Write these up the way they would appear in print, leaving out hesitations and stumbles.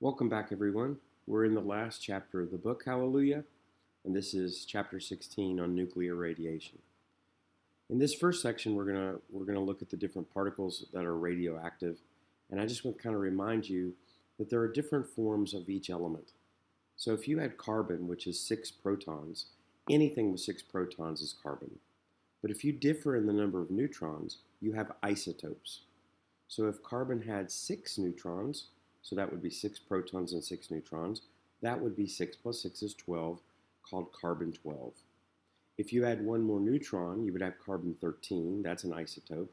Welcome back, everyone. We're in the last chapter of the book, Hallelujah, and this is chapter 16 on nuclear radiation. In this first section, we're gonna look at the different particles that are radioactive, and I just want to kind of remind you that there are different forms of each element. So if you had carbon, which is 6 protons, anything with 6 protons is carbon. But if you differ in the number of neutrons, you have isotopes. So if carbon had 6 neutrons, so that would be 6 protons and 6 neutrons, that would be 6 plus 6 is 12, called carbon 12. If you had one more neutron, you would have carbon 13, that's an isotope.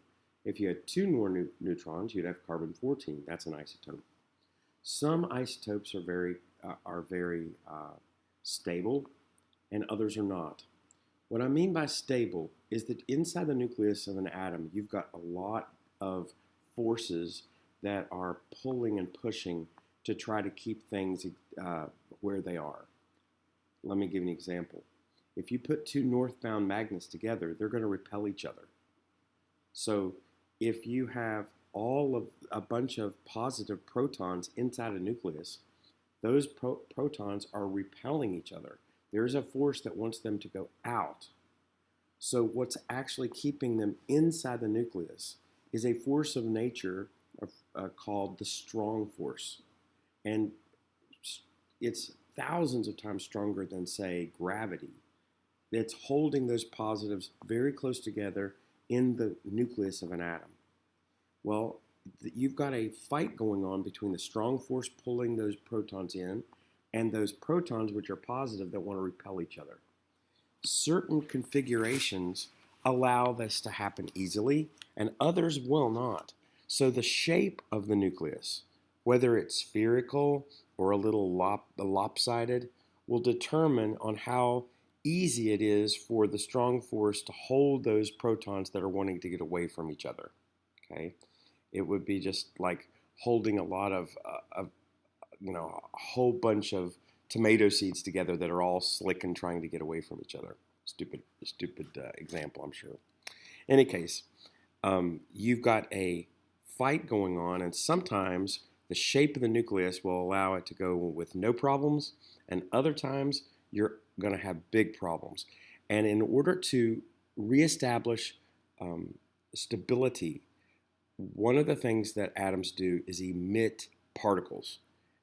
If you had 2 more neutrons, you'd have carbon 14, that's an isotope. Some isotopes are very stable, and others are not. What I mean by stable is that inside the nucleus of an atom, you've got a lot of forces that are pulling and pushing to try to keep things where they are. Let me give you an example. If you put 2 northbound magnets together, they're going to repel each other. So if you have a bunch of positive protons inside a nucleus, those protons are repelling each other. There's a force that wants them to go out. So what's actually keeping them inside the nucleus is a force of nature called the strong force. And it's thousands of times stronger than, say, gravity. It's holding those positives very close together in the nucleus of an atom. Well, you've got a fight going on between the strong force pulling those protons in and those protons, which are positive, that want to repel each other. Certain configurations allow this to happen easily, and others will not. So the shape of the nucleus, whether it's spherical or a little lopsided, will determine on how easy it is for the strong force to hold those protons that are wanting to get away from each other. Okay, it would be just like holding a lot of a whole bunch of tomato seeds together that are all slick and trying to get away from each other. Stupid example, I'm sure. In any case, you've got a fight going on, and sometimes the shape of the nucleus will allow it to go with no problems, and other times you're going to have big problems. And in order to reestablish stability, one of the things that atoms do is emit particles,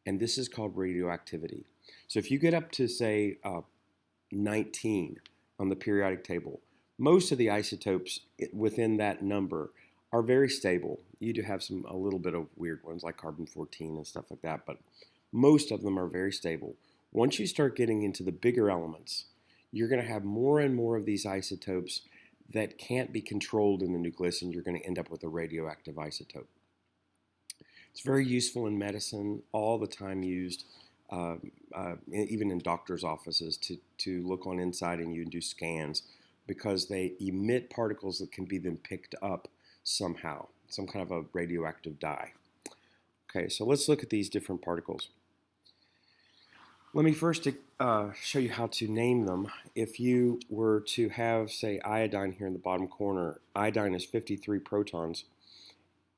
and this is called radioactivity. So if you get up to, say, 19 on the periodic table, most of the isotopes within that number are very stable. You do have a little bit of weird ones like carbon 14 and stuff like that, but most of them are very stable. Once you start getting into the bigger elements, you're going to have more and more of these isotopes that can't be controlled in the nucleus, and you're going to end up with a radioactive isotope. It's very useful in medicine, all the time used, even in doctors' offices, to look on inside and you do scans, because they emit particles that can be then picked up somehow, some kind of a radioactive dye. Okay, so let's look at these different particles. Let me first show you how to name them. If you were to have, say, iodine here in the bottom corner, iodine is 53 protons.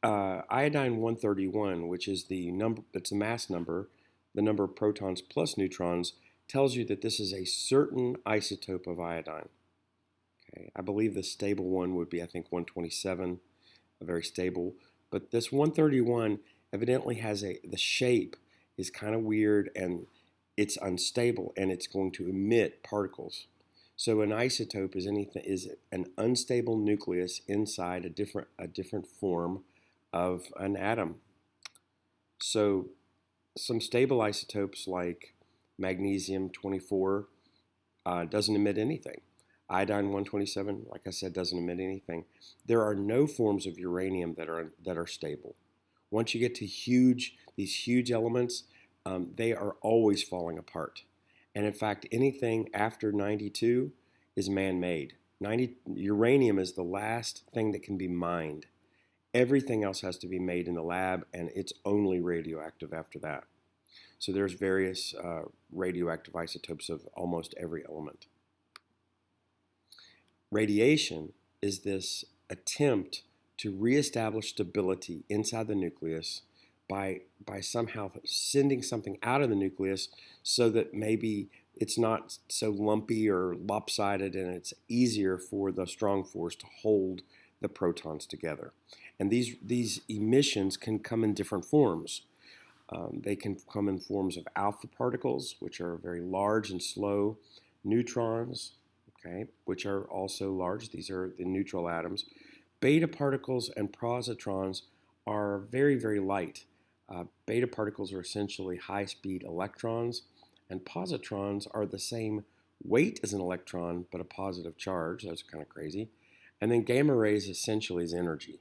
Iodine 131, which is it's the mass number, the number of protons plus neutrons, tells you that this is a certain isotope of iodine. Okay, I believe the stable one would be, I think, 127, very stable. But this 131 evidently has the shape is kind of weird, and it's unstable, and it's going to emit particles. So an isotope is an unstable nucleus inside a different form of an atom. So some stable isotopes like magnesium 24 doesn't emit anything. Iodine 127, like I said, doesn't emit anything. There are no forms of uranium that are stable. Once you get to these huge elements, they are always falling apart. And in fact, anything after 92 is man-made. Uranium is the last thing that can be mined. Everything else has to be made in the lab, and it's only radioactive after that. So there's various radioactive isotopes of almost every element. Radiation is this attempt to reestablish stability inside the nucleus by somehow sending something out of the nucleus so that maybe it's not so lumpy or lopsided, and it's easier for the strong force to hold the protons together. And these emissions can come in different forms. They can come in forms of alpha particles, which are very large and slow, neutrons, okay, which are also large. These are the neutral atoms. Beta particles and positrons are very, very light. Beta particles are essentially high-speed electrons, and positrons are the same weight as an electron, but a positive charge. That's kind of crazy. And then gamma rays essentially is energy.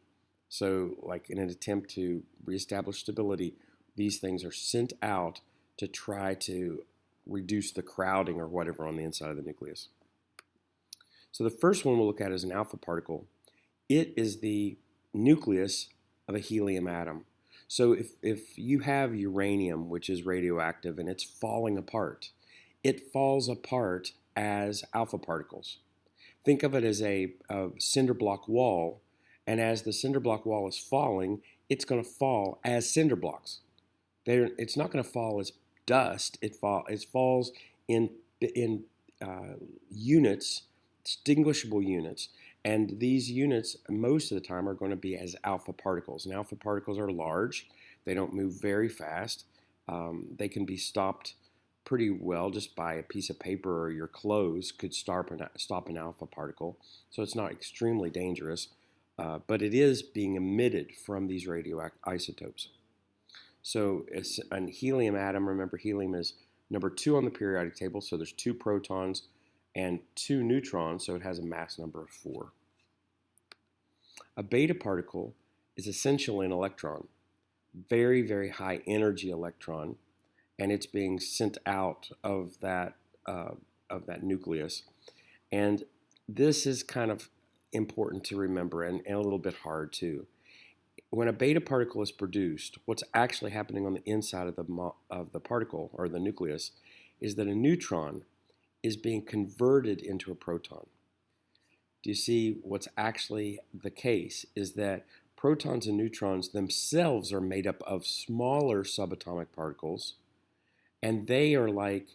So, like in an attempt to reestablish stability, these things are sent out to try to reduce the crowding or whatever on the inside of the nucleus. So the first one we'll look at is an alpha particle. It is the nucleus of a helium atom. So if you have uranium, which is radioactive, and it's falling apart, it falls apart as alpha particles. Think of it as a cinder block wall, and as the cinder block wall is falling, it's going to fall as cinder blocks. It's not going to fall as dust. It falls in units, distinguishable units. And these units, most of the time, are going to be as alpha particles. And alpha particles are large. They don't move very fast. They can be stopped pretty well just by a piece of paper, or your clothes could stop an alpha particle. So it's not extremely dangerous, but it is being emitted from these radioisotopes. So it's a helium atom. Remember, helium is number 2 on the periodic table. So there's 2 protons and 2 neutrons, so it has a mass number of 4. A beta particle is essentially an electron, very, very high energy electron, and it's being sent out of that nucleus. And this is kind of important to remember, and a little bit hard too. When a beta particle is produced, what's actually happening on the inside of the particle, or the nucleus, is that a neutron is being converted into a proton. Do you see what's actually the case is that protons and neutrons themselves are made up of smaller subatomic particles, and they are like,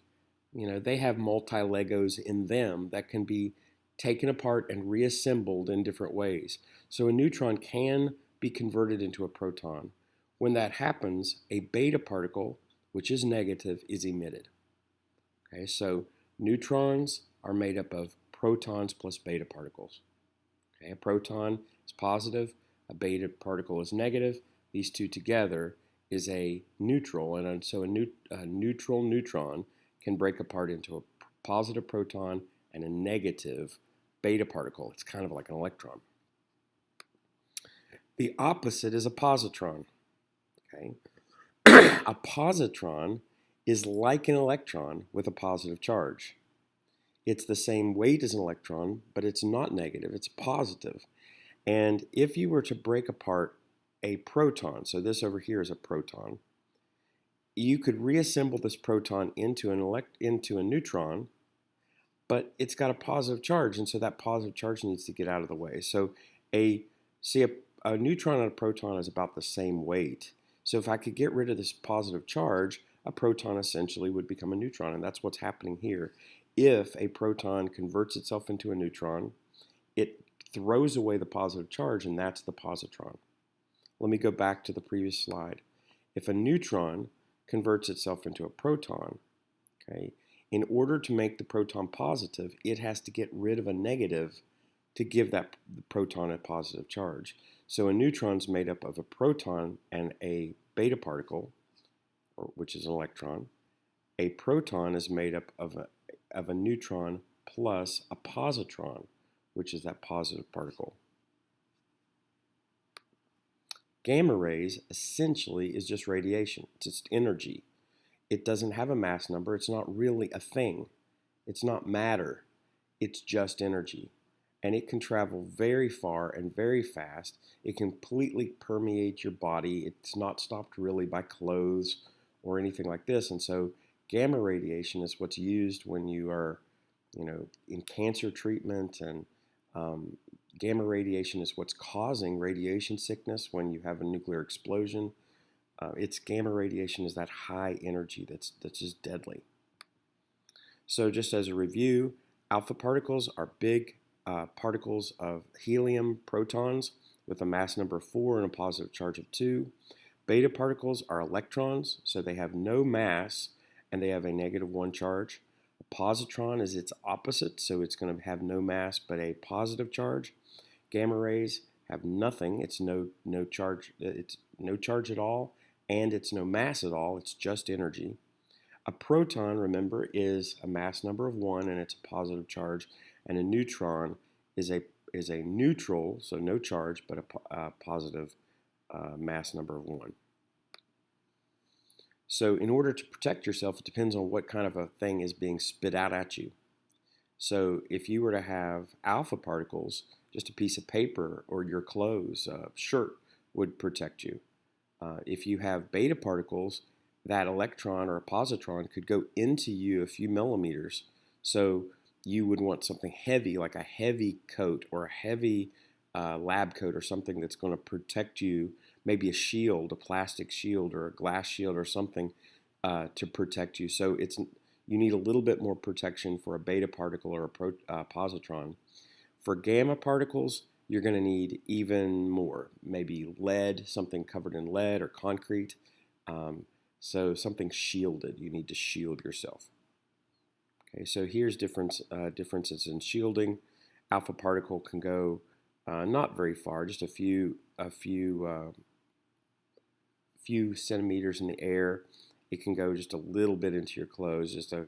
they have multi-Legos in them that can be taken apart and reassembled in different ways. So a neutron can be converted into a proton. When that happens, a beta particle, which is negative, is emitted. Okay, so neutrons are made up of protons plus beta particles. Okay, a proton is positive, a beta particle is negative. These two together is a neutral, and so a neutral neutron can break apart into a positive proton and a negative beta particle. It's kind of like an electron. The opposite is a positron. Okay, a positron is like an electron with a positive charge. It's the same weight as an electron, but it's not negative, it's positive. And if you were to break apart a proton, so this over here is a proton, you could reassemble this proton into a neutron, but it's got a positive charge, and so that positive charge needs to get out of the way. So a neutron and a proton is about the same weight. So if I could get rid of this positive charge, a proton essentially would become a neutron, and that's what's happening here. If a proton converts itself into a neutron, it throws away the positive charge, and that's the positron. Let me go back to the previous slide. If a neutron converts itself into a proton, okay, in order to make the proton positive, it has to get rid of a negative to give that proton a positive charge. So a neutron is made up of a proton and a beta particle, which is an electron. A proton is made up of a neutron plus a positron, which is that positive particle. Gamma rays essentially is just radiation. It's just energy. It doesn't have a mass number. It's not really a thing. It's not matter. It's just energy. And it can travel very far and very fast. It completely permeates your body. It's not stopped really by clothes or anything like this. And so gamma radiation is what's used when you are, in cancer treatment, and gamma radiation is what's causing radiation sickness when you have a nuclear explosion. Its gamma radiation is that high energy that's just deadly. So just as a review, alpha particles are big particles of helium protons with a mass number of 4 and a positive charge of 2. Beta particles are electrons, so they have no mass and they have a negative 1 charge. A positron is its opposite, so it's going to have no mass but a positive charge. Gamma rays have nothing, it's no charge at all, and it's no mass at all, it's just energy. A proton, remember, is a mass number of 1 and it's a positive charge, and a neutron is a neutral, so no charge, but a positive mass number of 1. So in order to protect yourself, it depends on what kind of a thing is being spit out at you. So if you were to have alpha particles, just a piece of paper or your clothes, a shirt would protect you. If you have beta particles, that electron or a positron could go into you a few millimeters. So you would want something heavy, like a heavy coat or a heavy lab coat or something that's going to protect you, maybe a shield, a plastic shield or a glass shield or something to protect you. So you need a little bit more protection for a beta particle or a positron. For gamma particles, you're going to need even more, maybe lead, something covered in lead or concrete. So something shielded, you need to shield yourself. Okay, so here's differences in shielding. Alpha particle can go not very far, just a few centimeters in the air. It can go just a little bit into your clothes, just the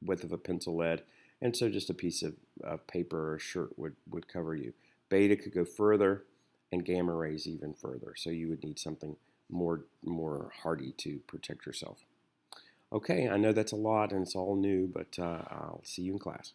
width of a pencil lead, and so just a piece of paper or shirt would cover you. Beta could go further, and gamma rays even further. So you would need something more hardy to protect yourself. Okay, I know that's a lot and it's all new, but I'll see you in class.